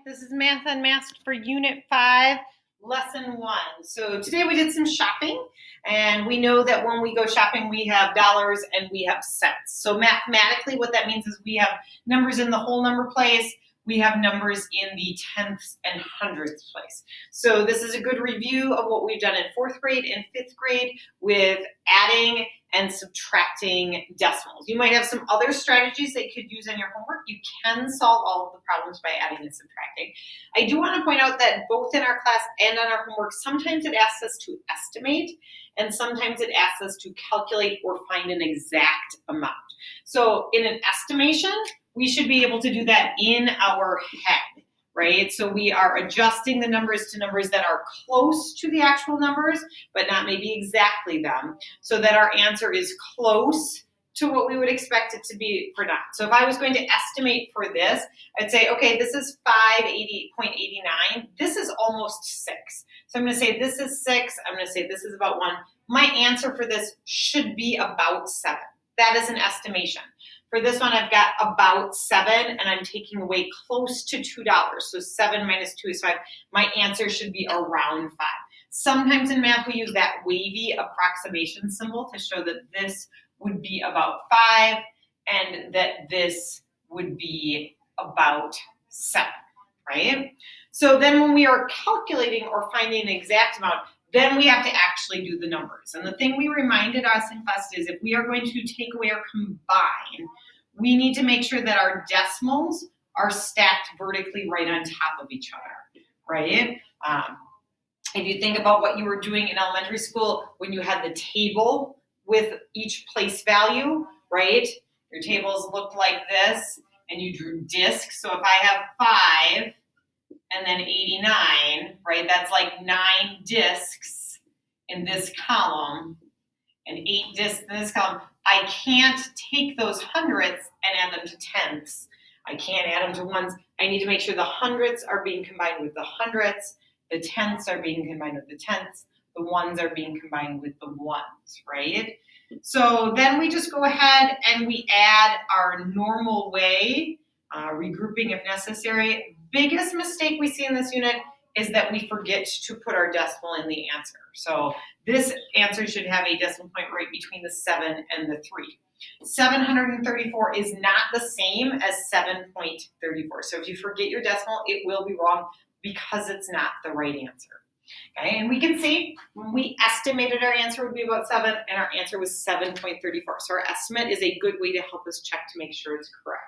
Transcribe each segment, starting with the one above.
This is Math Unmasked for Unit 5, Lesson 1. So today we did some shopping, and we know that when we go shopping, we have dollars and we have cents. So mathematically, what that means is we have numbers in the whole number place, we have numbers in the tenths and hundredths place. So this is a good review of what we've done in 4th grade and 5th grade with adding and subtracting decimals. You might have some other strategies that you could use in your homework. You can solve all of the problems by adding and subtracting. I do want to point out that both in our class and on our homework, sometimes it asks us to estimate, and sometimes it asks us to calculate or find an exact amount. So in an estimation, we should be able to do that in our head, right? So we are adjusting the numbers to numbers that are close to the actual numbers, but not maybe exactly them, so that our answer is close to what we would expect it to be for not. So if I was going to estimate for this, I'd say, okay, this is 580.89. This is almost 6. So I'm going to say this is 6. I'm going to say this is about 1. My answer for this should be about 7. That is an estimation. For this one, I've got about 7, and I'm taking away close to $2. So 7 minus 2 is 5. My answer should be around 5. Sometimes in math, we use that wavy approximation symbol to show that this would be about 5 and that this would be about 7, right? So then when we are calculating or finding an exact amount, then we have to actually do the numbers. And the thing we reminded us in class is if we are going to take away or combine, we need to make sure that our decimals are stacked vertically right on top of each other, right? If you think about what you were doing in elementary school when you had the table with each place value, right? Your tables looked like this, and you drew discs. So if I have 5, and then 89, right? That's like 9 discs in this column and 8 discs in this column. I can't take those hundredths and add them to tenths. I can't add them to ones. I need to make sure the hundredths are being combined with the hundredths, the tenths are being combined with the tenths, the ones are being combined with the ones, right? So then we just go ahead and we add our normal way, regrouping if necessary. Biggest mistake we see in this unit is that we forget to put our decimal in the answer. So this answer should have a decimal point right between the 7 and the 3. 734 is not the same as 7.34. So if you forget your decimal, it will be wrong because it's not the right answer. Okay, and we can see when we estimated our answer would be about 7, and our answer was 7.34. So our estimate is a good way to help us check to make sure it's correct.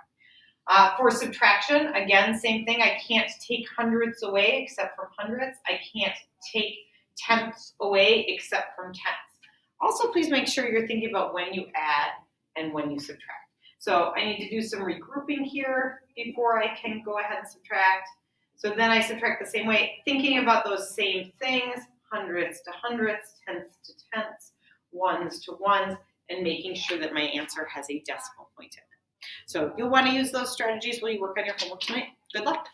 For subtraction, again, same thing. I can't take hundredths away except from hundredths. I can't take tenths away except from tenths. Also, please make sure you're thinking about when you add and when you subtract. So I need to do some regrouping here before I can go ahead and subtract. So then I subtract the same way, thinking about those same things, hundredths to hundredths, tenths to tenths, ones to ones, and making sure that my answer has a decimal point in it. So you'll want to use those strategies while you work on your homework tonight. Good luck.